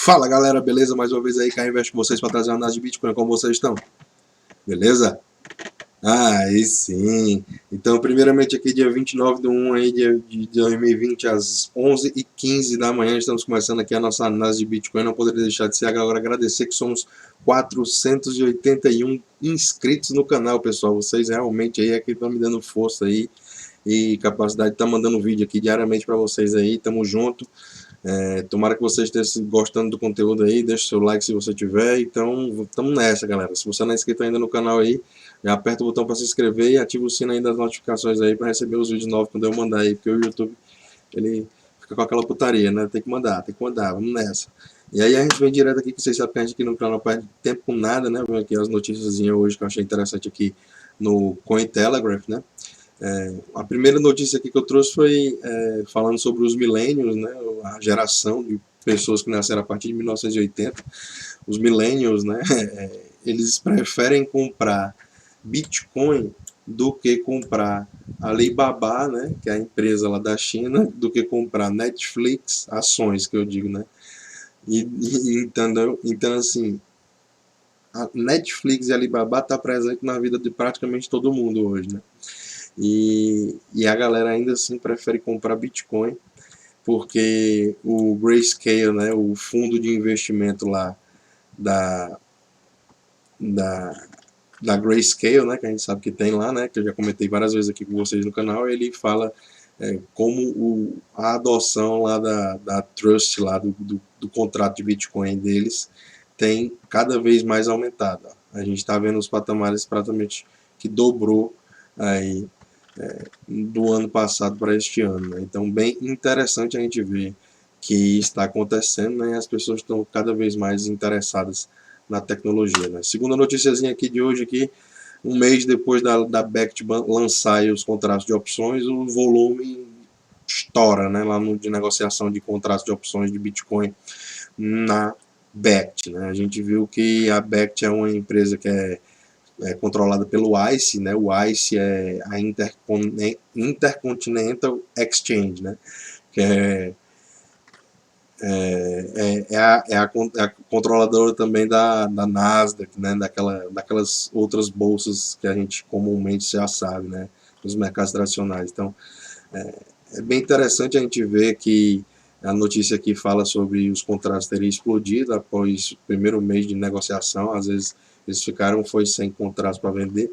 Fala galera, beleza? Mais uma vez aí, Caio Invest com vocês para trazer uma análise de Bitcoin. Como vocês estão? Beleza? Aí sim. Então, primeiramente aqui dia 29/1 aí de 2020 às 11h15 da manhã, estamos começando aqui a nossa análise de Bitcoin. Não poderia deixar de ser agora agradecer que somos 481 inscritos no canal, pessoal. Vocês realmente aí é que estão me dando força aí e capacidade de estar mandando vídeo aqui diariamente para vocês aí. Tamo junto. Tomara que vocês estejam gostando do conteúdo aí, deixa o seu like se você tiver. Então, estamos nessa, galera. Se você não é inscrito ainda no canal aí, já aperta o botão para se inscrever e ativa o sino aí das notificações aí para receber os vídeos novos quando eu mandar aí, porque o YouTube, ele fica com aquela putaria, né? Tem que mandar, vamos nessa. E aí a gente vem direto aqui, que vocês sabem que a gente aqui no canal não perde tempo com nada, né? Vem aqui as notícias hoje que eu achei interessante aqui no Cointelegraph, né? A primeira notícia aqui que eu trouxe foi falando sobre os millennials, né, a geração de pessoas que nasceram a partir de 1980. Os millennials, né, eles preferem comprar Bitcoin do que comprar Alibaba, né, que é a empresa lá da China, do que comprar Netflix, ações que eu digo, né. Então assim, a Netflix e a Alibaba está presente na vida de praticamente todo mundo hoje, né. E a galera ainda assim prefere comprar Bitcoin, porque o Grayscale, né, o fundo de investimento lá da, da, da Grayscale, né, que a gente sabe que tem lá, né, que eu já comentei várias vezes aqui com vocês no canal, ele fala como a adoção lá da Trust, lá do contrato de Bitcoin deles, tem cada vez mais aumentado. A gente está vendo os patamares praticamente que dobrou aí do ano passado para este ano, né? Então, bem interessante a gente ver que está acontecendo, né? As pessoas estão cada vez mais interessadas na tecnologia, né? Segunda noticiazinha aqui de hoje aqui, um mês depois da Bakkt lançar os contratos de opções, o volume estoura, né? Lá de negociação de contratos de opções de Bitcoin na Bakkt, né? A gente viu que a Bakkt é uma empresa que é controlada pelo ICE, né? O ICE é a Intercontinental Exchange, né? Que é a controladora também da Nasdaq, né? Daquelas outras bolsas que a gente comumente já sabe, né? Nos mercados tradicionais. Então, é bem interessante a gente ver que a notícia aqui fala sobre os contratos terem explodido após o primeiro mês de negociação. Às vezes eles ficaram sem contratos para vender,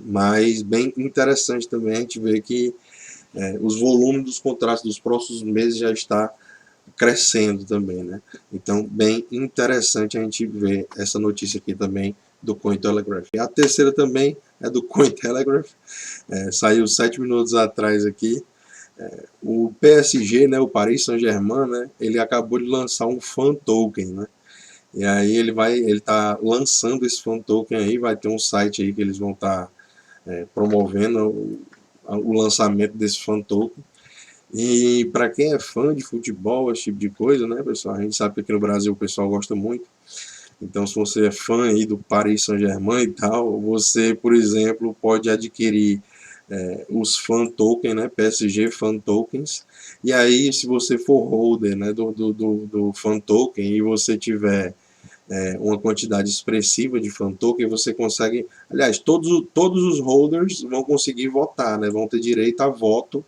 mas bem interessante também a gente ver que os volumes dos contratos dos próximos meses já está crescendo também, né? Então, bem interessante a gente ver essa notícia aqui também do Cointelegraph. E a terceira também é do Cointelegraph, saiu 7 minutos atrás aqui. O PSG, né, o Paris Saint-Germain, né, ele acabou de lançar um fan token, né? E aí ele tá lançando esse fan token aí, vai ter um site aí que eles vão estar promovendo o lançamento desse fan token. E para quem é fã de futebol, esse tipo de coisa, né, pessoal? A gente sabe que aqui no Brasil o pessoal gosta muito. Então, se você é fã aí do Paris Saint-Germain e tal, você, por exemplo, pode adquirir os fan tokens, né, PSG fan tokens. E aí, se você for holder, né, do fan token e você tiver uma quantidade expressiva de fan token, você consegue, aliás, todos os holders vão conseguir votar, né, vão ter direito a voto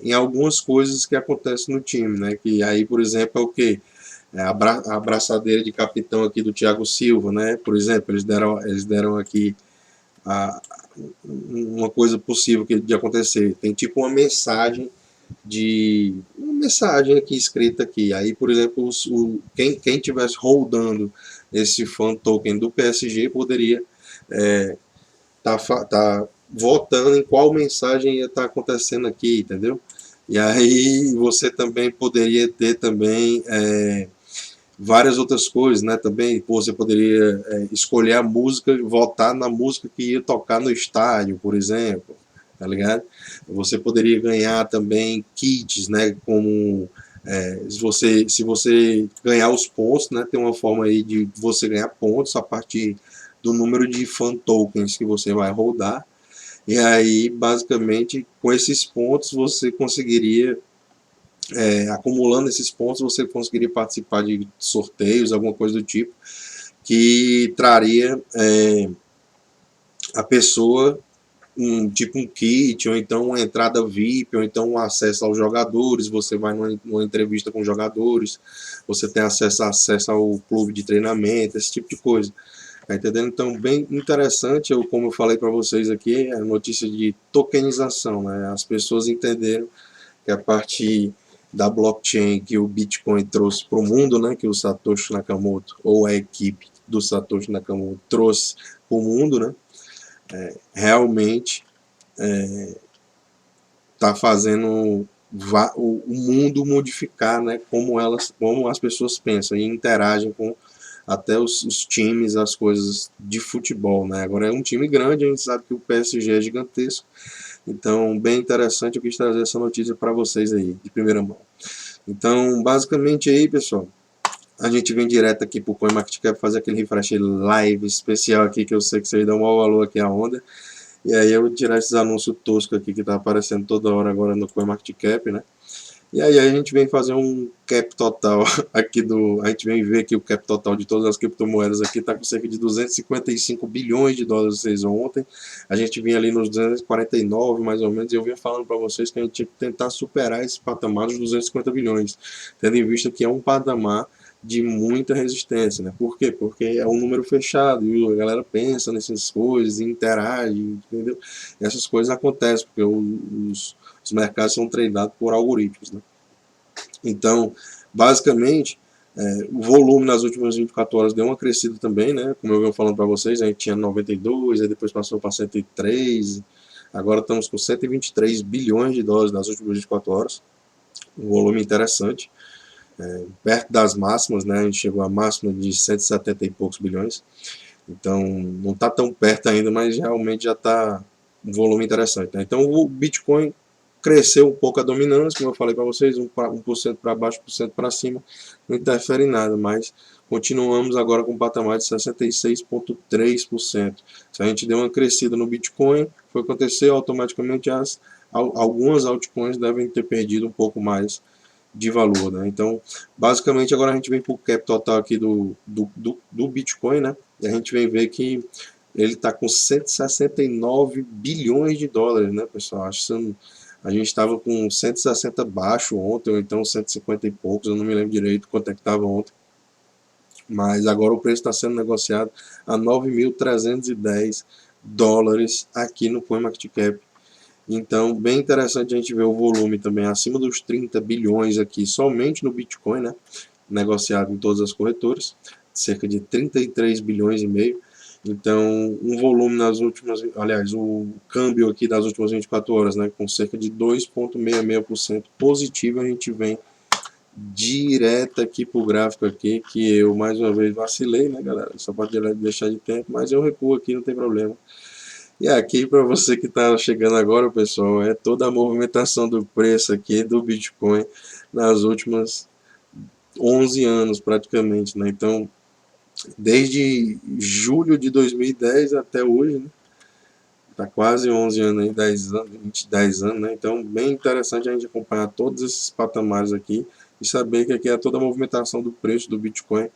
em algumas coisas que acontecem no time, né, que aí, por exemplo, é o que? A abraçadeira de capitão aqui do Thiago Silva, né, por exemplo, eles deram aqui uma coisa possível de acontecer, tem tipo uma mensagem aqui escrita aqui. Aí, por exemplo, quem tivesse holdando esse fan token do PSG poderia tá votando em qual mensagem ia estar acontecendo aqui, entendeu? E aí você também poderia ter também várias outras coisas, né? Também você poderia escolher a música, votar na música que ia tocar no estádio, por exemplo, tá ligado? Você poderia ganhar também kits, né? Como se você ganhar os pontos, né? Tem uma forma aí de você ganhar pontos a partir do número de fan tokens que você vai rodar. E aí, basicamente, com esses pontos você conseguiria acumulando esses pontos, você conseguiria participar de sorteios, alguma coisa do tipo, que traria a pessoa tipo um kit, ou então uma entrada VIP, ou então um acesso aos jogadores, você vai numa entrevista com jogadores, você tem acesso ao clube de treinamento, esse tipo de coisa. Tá entendendo? Então, bem interessante, como eu falei para vocês aqui, a notícia de tokenização, né? As pessoas entenderam que a partir da blockchain que o Bitcoin trouxe para o mundo, né? Que o Satoshi Nakamoto, ou a equipe do Satoshi Nakamoto trouxe para o mundo, né? Realmente está fazendo o mundo modificar, né? Como as pessoas pensam e interagem com até os times, as coisas de futebol, né? Agora é um time grande, a gente sabe que o PSG é gigantesco, então bem interessante, eu quis trazer essa notícia para vocês aí, de primeira mão. Então, basicamente aí, pessoal, a gente vem direto aqui pro CoinMarketCap fazer aquele refresh live especial aqui, que eu sei que vocês dão o maior valor aqui à onda, e aí eu vou tirar esses anúncios toscos aqui que tá aparecendo toda hora agora no CoinMarketCap, né? E aí a gente vem fazer um cap total aqui a gente vem ver aqui o cap total de todas as criptomoedas aqui, está com cerca de 255 bilhões de dólares. Vocês ontem, a gente vinha ali nos 249 mais ou menos, e eu vinha falando para vocês que a gente tinha que tentar superar esse patamar dos 250 bilhões, tendo em vista que é um patamar de muita resistência, né? Por quê? Porque é um número fechado e a galera pensa nessas coisas, interage, entendeu? E essas coisas acontecem porque os mercados são treinados por algoritmos, né? Então, basicamente, o volume nas últimas 24 horas deu uma crescida também, né? Como eu venho falando para vocês, a gente tinha 92, aí depois passou para 103, agora estamos com 123 bilhões de dólares nas últimas 24 horas. Um volume interessante, perto das máximas, né? A gente chegou à máxima de 170 e poucos bilhões. Então, não está tão perto ainda, mas realmente já está um volume interessante, né? Então, o Bitcoin cresceu um pouco a dominância, como eu falei para vocês, 1% para baixo, 1% para cima, não interfere em nada, mas continuamos agora com um patamar de 66,3%. Se a gente deu uma crescida no Bitcoin, foi acontecer automaticamente algumas altcoins devem ter perdido um pouco mais de valor, né? Então, basicamente, agora a gente vem para o cap total aqui do Bitcoin, né? E a gente vem ver que ele está com 169 bilhões de dólares, né, pessoal? Acho que a gente estava com 160 baixo ontem, ou então 150 e poucos, eu não me lembro direito quanto é que estava ontem. Mas agora o preço está sendo negociado a 9.310 dólares aqui no CoinMarketCap. Então, bem interessante a gente ver o volume também acima dos 30 bilhões aqui, somente no Bitcoin, né? Negociado em todas as corretoras, cerca de 33 bilhões e meio. Então, um volume nas últimas, aliás, o câmbio aqui das últimas 24 horas, né, com cerca de 2,66% positivo, a gente vem direto aqui pro gráfico aqui, que eu mais uma vez vacilei, né, galera? Só pode deixar de tempo, mas eu recuo aqui, não tem problema. E aqui, para você que está chegando agora, pessoal, é toda a movimentação do preço aqui do Bitcoin nas últimas 11 anos, praticamente, né? Então, desde julho de 2010 até hoje, né? Tá quase 11 anos aí, 10 anos, 10 anos, né? Então, bem interessante a gente acompanhar todos esses patamares aqui e saber que aqui é toda a movimentação do preço do Bitcoin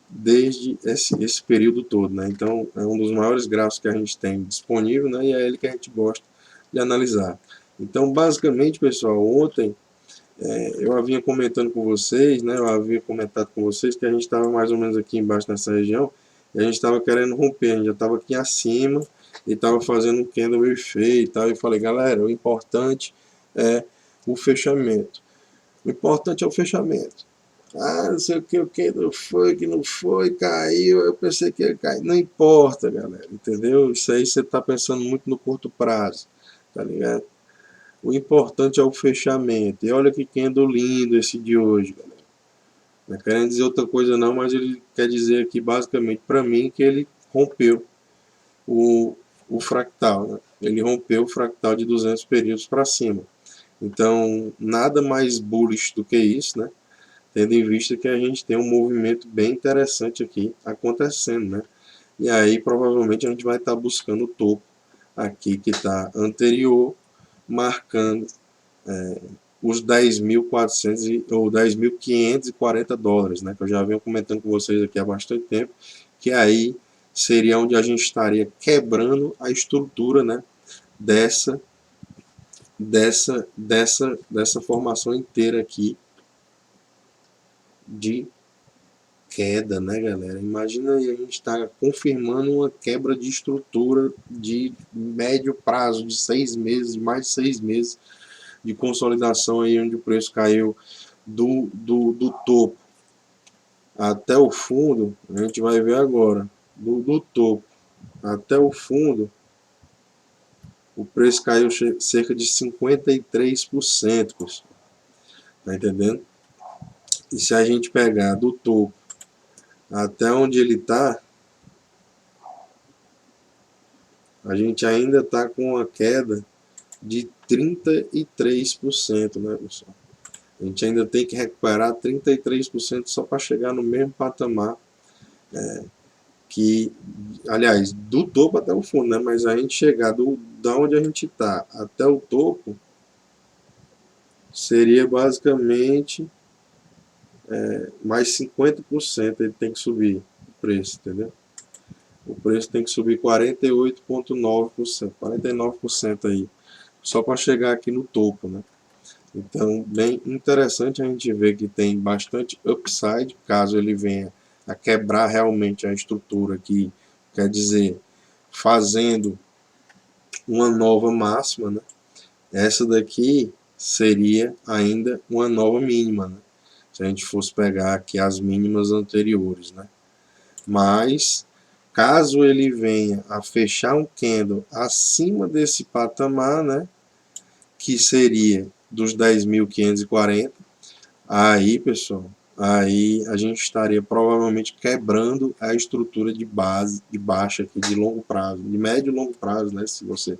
desde esse período todo, né? Então, é um dos maiores gráficos que a gente tem disponível, né? E é ele que a gente gosta de analisar. Então, basicamente, pessoal, ontem eu havia comentando com vocês, né? Eu havia comentado com vocês que a gente estava mais ou menos aqui embaixo nessa região e a gente estava querendo romper, a gente já estava aqui acima e estava fazendo um candle meio feio e tal. E falei, galera, o importante é o fechamento. O importante é o fechamento. Ah, não sei o que não foi, caiu, eu pensei que ia cair. Não importa, galera, entendeu? Isso aí você está pensando muito no curto prazo, tá ligado? O importante é o fechamento. E olha que candle lindo esse de hoje, galera. Não é querendo dizer outra coisa não, mas ele quer dizer aqui basicamente para mim que ele rompeu o, o fractal, né? Ele rompeu o fractal de 200 períodos para cima. Então, nada mais bullish do que isso, né? Tendo em vista que a gente tem um movimento bem interessante aqui acontecendo, né? E aí provavelmente a gente vai estar buscando o topo aqui que está anterior, marcando os 10.400 ou 10.540 dólares, né? Que eu já venho comentando com vocês aqui há bastante tempo, que aí seria onde a gente estaria quebrando a estrutura, né? Dessa formação inteira aqui de queda, né, galera? Imagina aí a gente está confirmando uma quebra de estrutura de médio prazo, de 6 meses, de mais de 6 meses de consolidação aí, onde o preço caiu do topo até o fundo. A gente vai ver agora, do topo até o fundo, o preço caiu cerca de 53%, pessoal. Tá entendendo? E se a gente pegar do topo até onde ele está, a gente ainda está com uma queda de 33%, né, pessoal? A gente ainda tem que recuperar 33% só para chegar no mesmo patamar que, aliás, do topo até o fundo, né? Mas a gente chegar da onde a gente está até o topo seria basicamente mais 50%. Ele tem que subir o preço, entendeu? O preço tem que subir 48,9%, 49% aí, só para chegar aqui no topo, né? Então, bem interessante a gente ver que tem bastante upside, caso ele venha a quebrar realmente a estrutura aqui, quer dizer, fazendo uma nova máxima, né? Essa daqui seria ainda uma nova mínima, né? Se a gente fosse pegar aqui as mínimas anteriores, né? Mas, caso ele venha a fechar um candle acima desse patamar, né? Que seria dos 10.540, aí, pessoal, aí a gente estaria provavelmente quebrando a estrutura de base, de baixa aqui, de longo prazo, de médio e longo prazo, né? Se você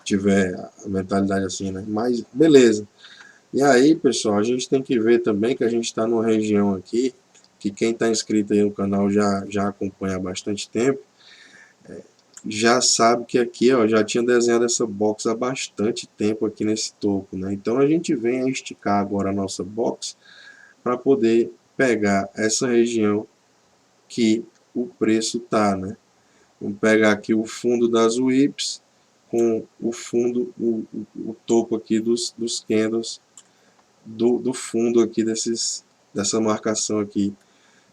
tiver a mentalidade assim, né? Mas, beleza. E aí, pessoal, a gente tem que ver também que a gente está numa região aqui, que quem está inscrito aí no canal já acompanha há bastante tempo, já sabe que aqui, ó, já tinha desenhado essa box há bastante tempo aqui nesse topo, né? Então a gente vem a esticar agora a nossa box para poder pegar essa região que o preço tá, né? Vamos pegar aqui o fundo das WIPs com o fundo, o topo aqui dos candles do fundo aqui dessa marcação aqui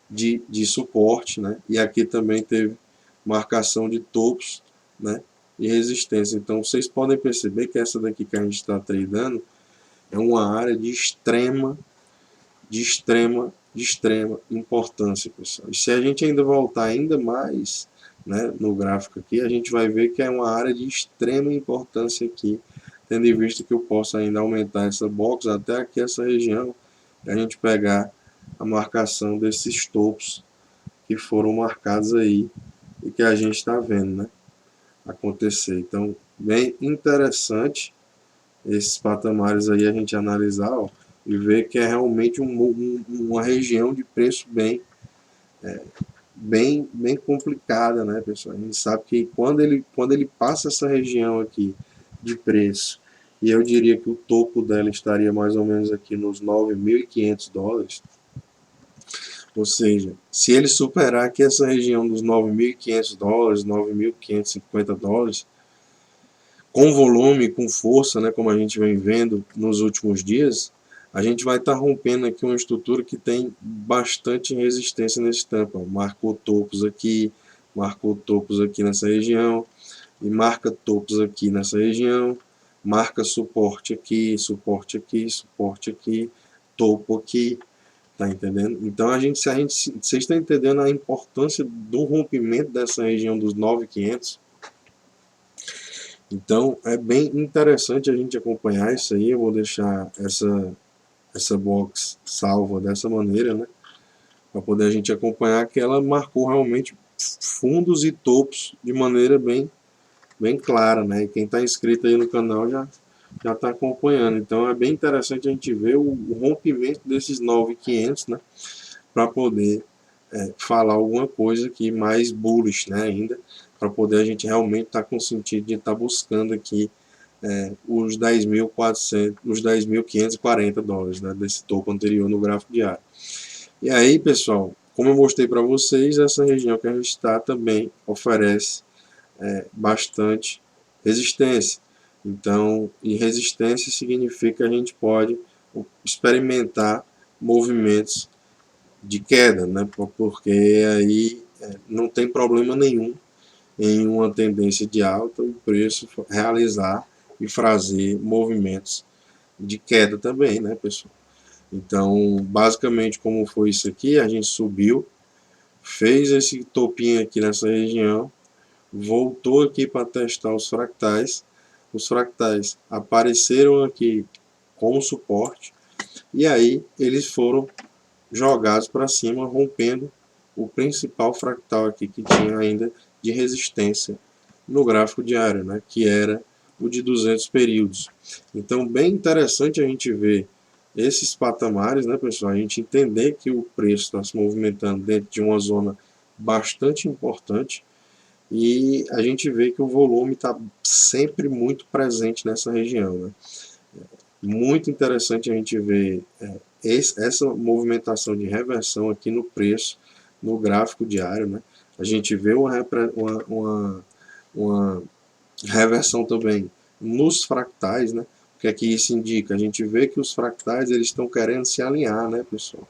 de suporte, né? E aqui também teve marcação de topos, né? E resistência. Então vocês podem perceber que essa daqui que a gente está tradando é uma área de extrema importância, pessoal. E se a gente ainda voltar ainda mais, né, no gráfico aqui, a gente vai ver que é uma área de extrema importância aqui, tendo em vista que eu posso ainda aumentar essa box até aqui essa região, e a gente pegar a marcação desses topos que foram marcados aí e que a gente está vendo, né, acontecer. Então, bem interessante esses patamares aí a gente analisar, ó, e ver que é realmente uma região de preço bem complicada, né, pessoal? A gente sabe que quando ele passa essa região aqui de preço, e eu diria que o topo dela estaria mais ou menos aqui nos 9.500 dólares, ou seja, se ele superar aqui essa região dos 9.500 dólares, 9.550 dólares, com volume, com força, né, como a gente vem vendo nos últimos dias, a gente vai estar rompendo aqui uma estrutura que tem bastante resistência nesse tampo. Marcou topos aqui nessa região, e marca topos aqui nessa região, marca suporte aqui, suporte aqui, suporte aqui, topo aqui, tá entendendo? Então vocês estão entendendo a importância do rompimento dessa região dos 9.500? Então é bem interessante a gente acompanhar isso aí. Eu vou deixar essa box salva dessa maneira, né? Para poder a gente acompanhar que ela marcou realmente fundos e topos de maneira bem clara, né? E quem está inscrito aí no canal já está acompanhando. Então é bem interessante a gente ver o rompimento desses 9.500, né? Para poder falar alguma coisa aqui mais bullish, né? Ainda para poder a gente realmente estar com sentido de estar buscando aqui os 10.400, os 10.540 dólares, né, desse topo anterior no gráfico diário. E aí, pessoal, como eu mostrei para vocês, essa região que a gente está também oferece bastante resistência. Então, e resistência significa que a gente pode experimentar movimentos de queda, né? Porque aí não tem problema nenhum em uma tendência de alta o preço realizar e fazer movimentos de queda também, né, pessoal? Então, basicamente, como foi isso aqui, a gente subiu, fez esse topinho aqui nessa região, voltou aqui para testar os fractais apareceram aqui com suporte, e aí eles foram jogados para cima, rompendo o principal fractal aqui que tinha ainda de resistência no gráfico diário, né, que era o de 200 períodos. Então, bem interessante a gente ver esses patamares, né, pessoal, a gente entender que o preço está se movimentando dentro de uma zona bastante importante, e a gente vê que o volume está sempre muito presente nessa região, né? Muito interessante a gente ver essa movimentação de reversão aqui no preço, no gráfico diário, né? A gente vê uma reversão também nos fractais, né? O que é que isso indica? A gente vê que os fractais eles estão querendo se alinhar, né, pessoal?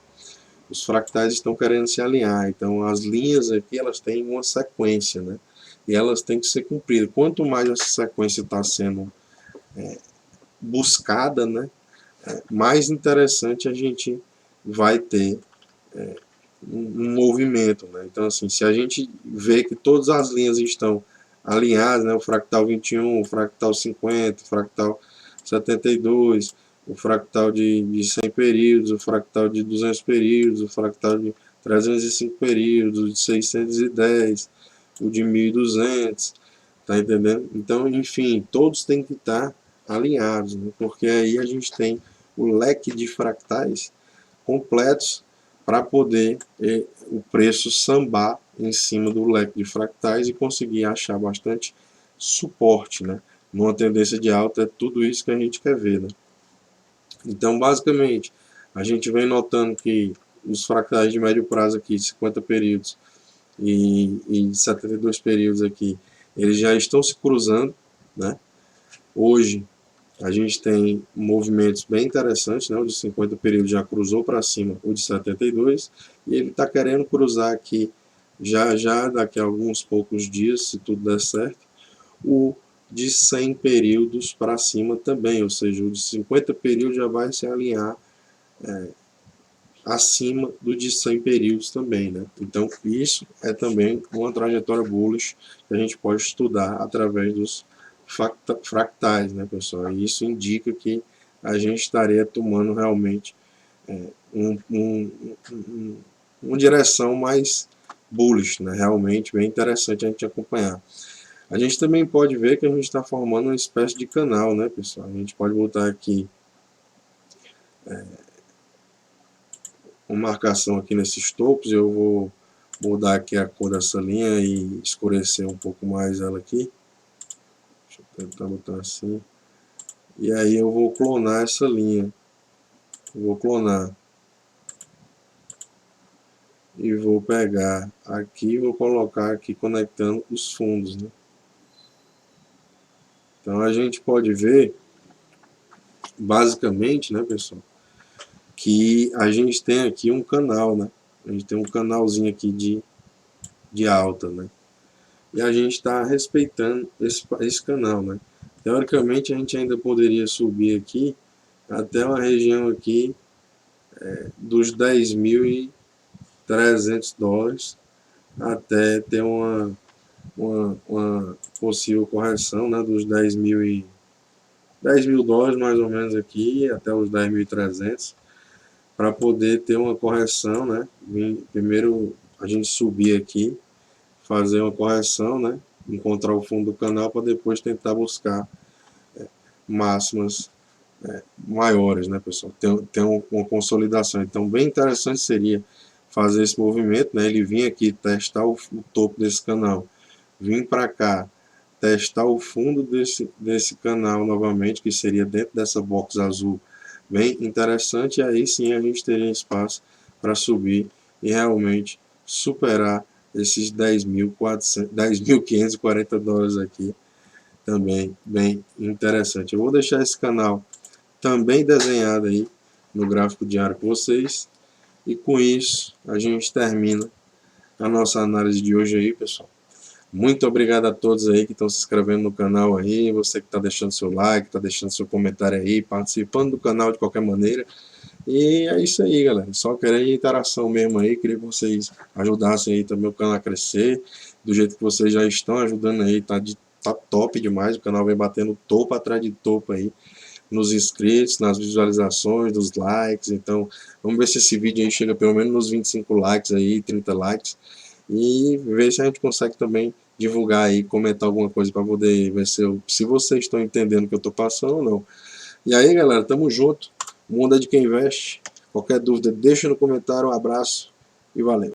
Os fractais estão querendo se alinhar, então as linhas aqui elas têm uma sequência, né? E elas têm que ser cumpridas. Quanto mais essa sequência está sendo buscada, né, mais interessante a gente vai ter um movimento, né? Então, assim, se a gente vê que todas as linhas estão alinhadas, né, o fractal 21, o fractal 50, o fractal 72, o fractal de 100 períodos, o fractal de 200 períodos, o fractal de 305 períodos, o de 610, o de 1200, tá entendendo? Então, enfim, todos têm que estar alinhados, né? Porque aí a gente tem o leque de fractais completos para poder o preço sambar em cima do leque de fractais e conseguir achar bastante suporte, né? Numa tendência de alta é tudo isso que a gente quer ver, né? Então, basicamente, a gente vem notando que os fractais de médio prazo aqui, 50 períodos e 72 períodos aqui, eles já estão se cruzando, né? Hoje a gente tem movimentos bem interessantes, né? O de 50 períodos já cruzou para cima o de 72 e ele está querendo cruzar aqui já daqui a alguns poucos dias, se tudo der certo, o de 100 períodos para cima também, ou seja, o de 50 períodos já vai se alinhar acima do de 100 períodos também, né? Então isso é também uma trajetória bullish que a gente pode estudar através dos fractais, né, pessoal? E isso indica que a gente estaria tomando realmente uma direção mais bullish, né? Realmente bem interessante a gente acompanhar. A gente também pode ver que a gente está formando uma espécie de canal, né, pessoal? A gente pode botar aqui uma marcação aqui nesses topos. Eu vou mudar aqui a cor dessa linha e escurecer um pouco mais ela aqui. Deixa eu tentar botar assim. E aí eu vou clonar essa linha. Eu vou clonar. E vou pegar aqui e vou colocar aqui conectando os fundos, né? Então a gente pode ver, basicamente, né, pessoal, que a gente tem aqui um canal, né? A gente tem um canalzinho aqui de alta, né? E a gente está respeitando esse canal, né? Teoricamente a gente ainda poderia subir aqui até uma região aqui dos 10.300 dólares até ter uma possível correção, né, dos 10 mil dólares mais ou menos aqui até os 10.300 para poder ter uma correção, né? Primeiro a gente subir aqui, fazer uma correção, né? Encontrar o fundo do canal para depois tentar buscar máximas maiores, né, pessoal? Tem uma consolidação. Então, bem interessante seria fazer esse movimento, né? Ele vir aqui testar o topo desse canal, vir para cá, testar o fundo desse canal novamente, que seria dentro dessa box azul bem interessante, e aí sim a gente teria espaço para subir e realmente superar esses 10.540 dólares aqui, também bem interessante. Eu vou deixar esse canal também desenhado aí no gráfico diário com vocês, e com isso a gente termina a nossa análise de hoje aí, pessoal. Muito obrigado a todos aí que estão se inscrevendo no canal aí, você que está deixando seu like, está deixando seu comentário aí, participando do canal de qualquer maneira. E é isso aí, galera. Só querendo interação mesmo aí, queria que vocês ajudassem aí também o canal a crescer, do jeito que vocês já estão ajudando aí, tá top demais, o canal vem batendo topo atrás de topo aí, nos inscritos, nas visualizações, dos likes. Então vamos ver se esse vídeo aí chega pelo menos nos 25 likes aí, 30 likes, e ver se a gente consegue também divulgar aí, comentar alguma coisa para poder ver se vocês estão entendendo o que eu estou passando ou não. E aí, galera, tamo junto. O mundo é de quem investe. Qualquer dúvida, deixa no comentário. Um abraço e valeu.